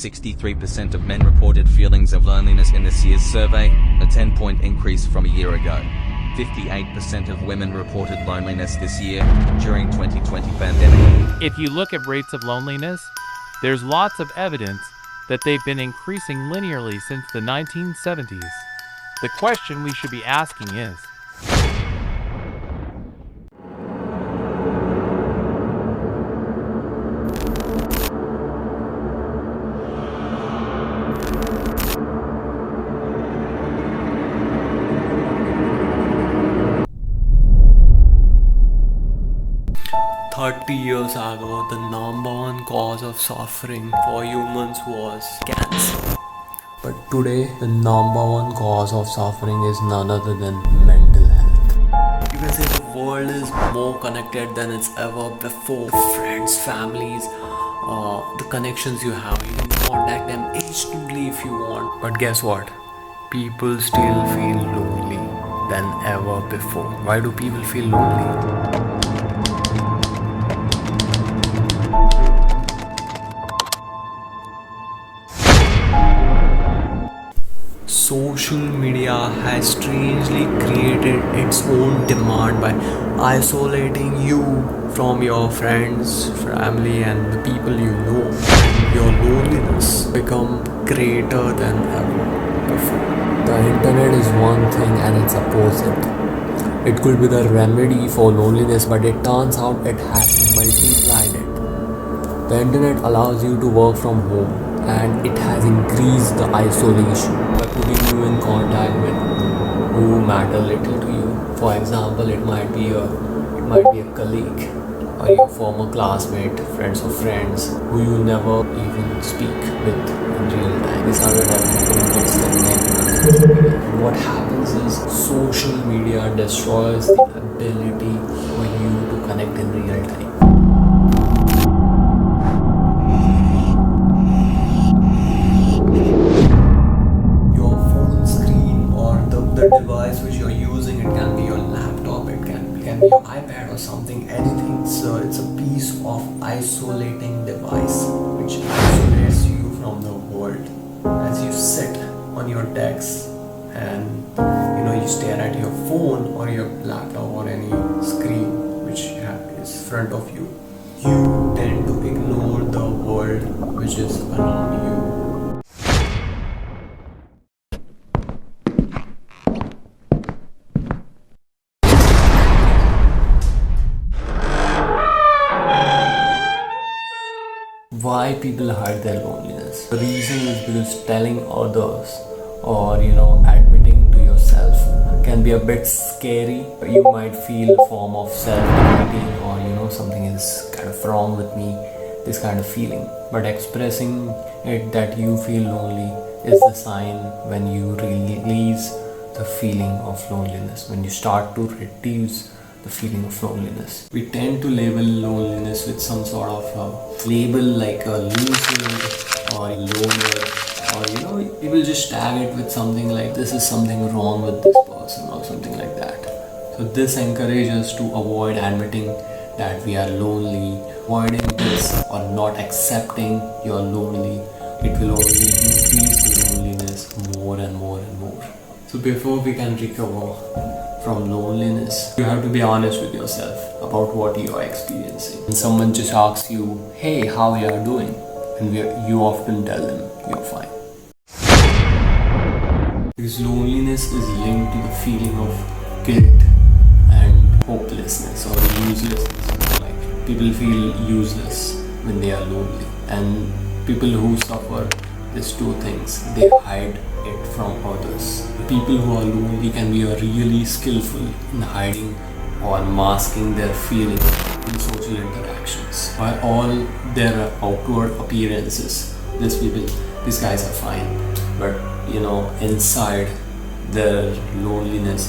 63% of men reported feelings of loneliness in this year's survey, a 10-point increase from a year ago. 58% of women reported loneliness this year during 2020 pandemic. If you look at rates of loneliness, there's lots of evidence that they've been increasing linearly since the 1970s. The question we should be asking is, "30 years ago, the number one cause of suffering for humans was cancer. But today, the number one cause of suffering is none other than mental health. You can say the world is more connected than it's ever before. Friends, families, the connections you have, you can contact them instantly if you want. But guess what? People still feel lonely than ever before. Why do people feel lonely? Social media has strangely created its own demand by isolating you from your friends, family, and the people you know. Your loneliness become greater than ever before. The internet is one thing and its opposite. It could be the remedy for loneliness, but it turns out it has multiplied it. The internet allows you to work from home, and it has increased the isolation by putting you in contact with who matter little to you. For example, it might be a colleague or your former classmate, friends of friends who you never even speak with in real time. This are the type of people who gets connected. And what happens is social media destroys the ability for you to connect in real time. The device which you're using, it can be your laptop, it can be your iPad or something, anything. So it's a piece of isolating device which isolates you from the world. As you sit on your desk and you stare at your phone or your laptop or any screen which is front of you, you tend to ignore the world which is around you. Why people hide their loneliness? The reason is because telling others or admitting to yourself can be a bit scary. You might feel a form of self-negating or something is kind of wrong with me, this kind of feeling. But expressing it that you feel lonely is the sign when you release the feeling of loneliness, when you start to reduce the feeling of loneliness. We tend to label loneliness with some sort of label like a loser or a loner, or people just tag it with something like this is something wrong with this person or something like that. So this encourages us to avoid admitting that we are lonely. Avoiding this or not accepting you're lonely, it will only increase the loneliness more and more and more. So before we can recover from loneliness, you have to be honest with yourself about what you are experiencing. When someone just asks you, "Hey, how you are doing?" and you often tell them you're fine. Because loneliness is linked to the feeling of guilt and hopelessness or uselessness. Like people feel useless when they are lonely, and people who suffer these two things, they hide it from others. People who are lonely can be really skillful in hiding or masking their feelings in social interactions. By all their outward appearances, these guys are fine, but inside their loneliness.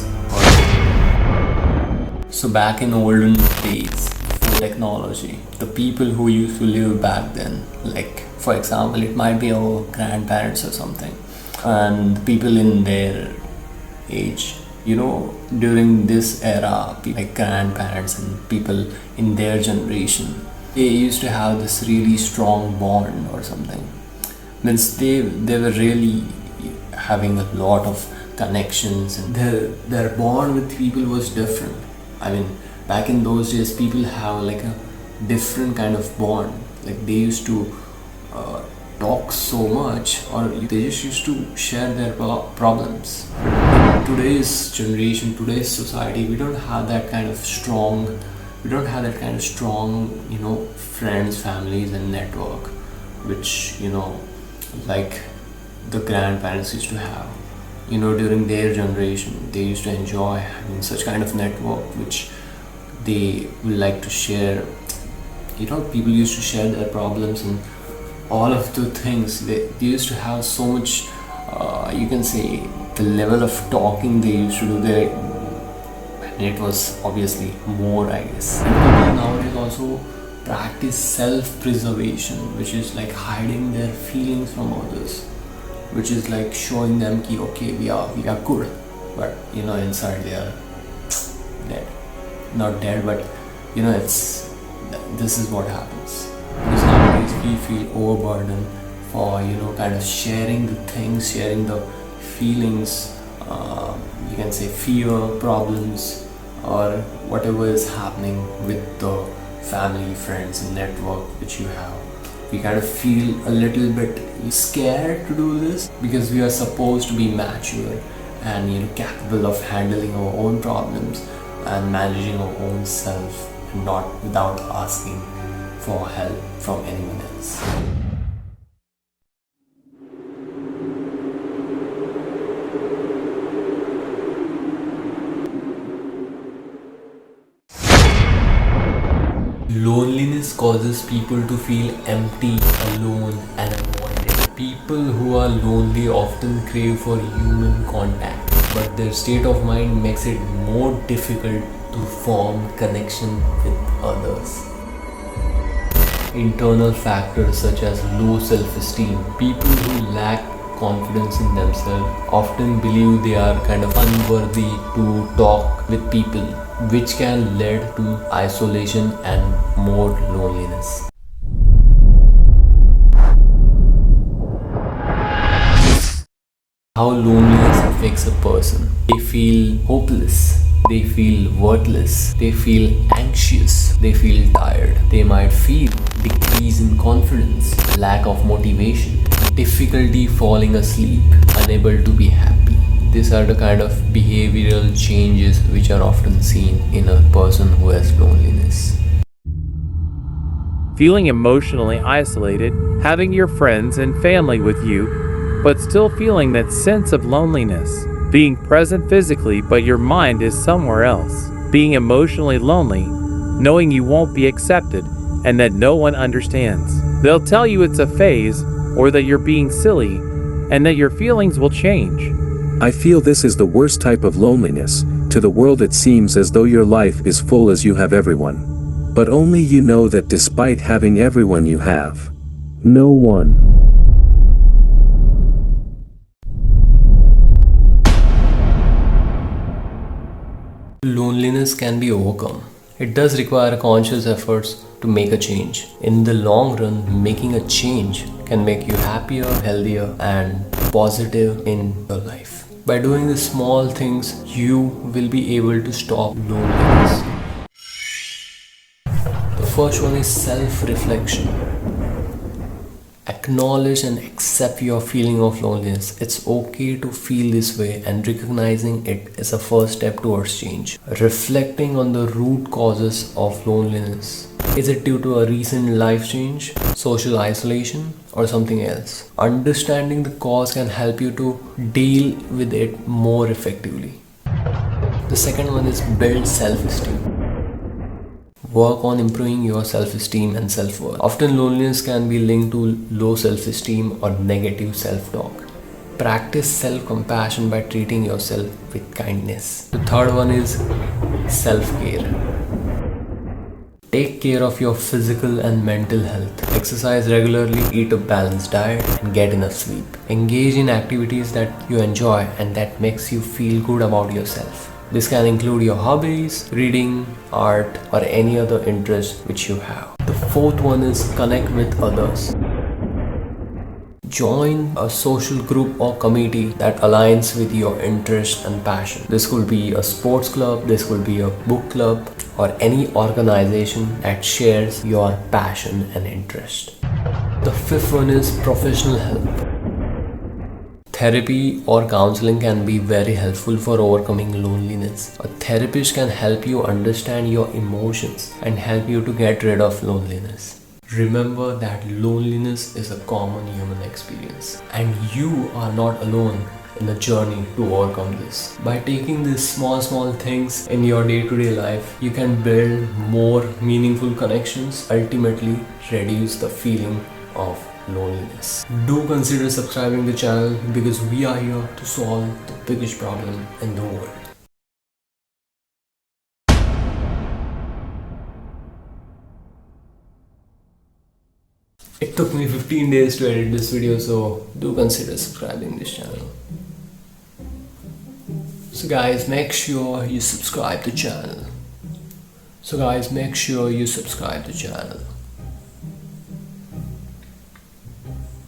So back in olden days, before technology, the people who used to live back then, like for example, it might be our grandparents or something, and people in their age, during this era, like grandparents and people in their generation, they used to have this really strong bond or something. Means they were really having a lot of connections, and their bond with people was different. I mean, back in those days, people have like a different kind of bond. Like they used to talk so much, or they just used to share their problems. In today's generation, today's society, we don't have that kind of strong, friends, families, and network, which like the grandparents used to have. During their generation, they used to enjoy having such kind of network, which they will like to share. People used to share their problems and all of the things. They used to have so much, you can say, the level of talking they used to do there, and it was obviously more, I guess. And people nowadays also practice self-preservation, which is like hiding their feelings from others, which is like showing them ki okay, we are good, but inside they are dead. Not dead, but this is what happens. Because nowadays we feel overburdened for kind of sharing the things, sharing the feelings, you can say fear, problems, or whatever is happening with the family, friends, and network which you have. We kind of feel a little bit scared to do this because we are supposed to be mature and capable of handling our own problems and managing our own self, and not without asking for help from anyone else. Loneliness causes people to feel empty, alone, and unwanted. People who are lonely often crave for human contact, but their state of mind makes it more difficult to form connection with others. Internal factors such as low self-esteem. People who lack confidence in themselves often believe they are kind of unworthy to talk with people, which can lead to isolation and more loneliness. How loneliness affects a person. They feel hopeless, they feel worthless, they feel anxious, they feel tired. They might feel decrease in confidence, lack of motivation, difficulty falling asleep, unable to be happy. These are the kind of behavioral changes which are often seen in a person who has loneliness. Feeling emotionally isolated, having your friends and family with you, but still feeling that sense of loneliness. Being present physically, but your mind is somewhere else. Being emotionally lonely, knowing you won't be accepted and that no one understands. They'll tell you it's a phase, or that you're being silly, and that your feelings will change. I feel this is the worst type of loneliness. To the world it seems as though your life is full as you have everyone. But only you know that despite having everyone you have no one. Loneliness can be overcome. It does require conscious efforts to make a change. In the long run, making a change can make you happier, healthier, and positive in your life. By doing the small things, you will be able to stop loneliness. The first one is self-reflection. Acknowledge and accept your feeling of loneliness. It's okay to feel this way, and recognizing it is a first step towards change. Reflecting on the root causes of loneliness. Is it due to a recent life change, social isolation, or something else? Understanding the cause can help you to deal with it more effectively. The second one is build self-esteem. Work on improving your self-esteem and self-worth. Often loneliness can be linked to low self-esteem or negative self-talk. Practice self-compassion by treating yourself with kindness. The third one is self-care. Take care of your physical and mental health. Exercise regularly, eat a balanced diet, and get enough sleep. Engage in activities that you enjoy and that makes you feel good about yourself. This can include your hobbies, reading, art, or any other interest which you have. The fourth one is connect with others. join a social group or committee that aligns with your interest and passion. This could be a sports club, this could be a book club, or any organization that shares your passion and interest. The fifth one is professional help. Therapy or counseling can be very helpful for overcoming loneliness. A therapist can help you understand your emotions and help you to get rid of loneliness. Remember that loneliness is a common human experience and you are not alone in the journey to overcome this. By taking these small things in your day-to-day life, you can build more meaningful connections, ultimately reduce the feeling of loneliness. Do consider subscribing the channel because we are here to solve the biggest problem in the world. It took me 15 days to edit this video, so do consider subscribing this channel. So guys, make sure you subscribe the channel.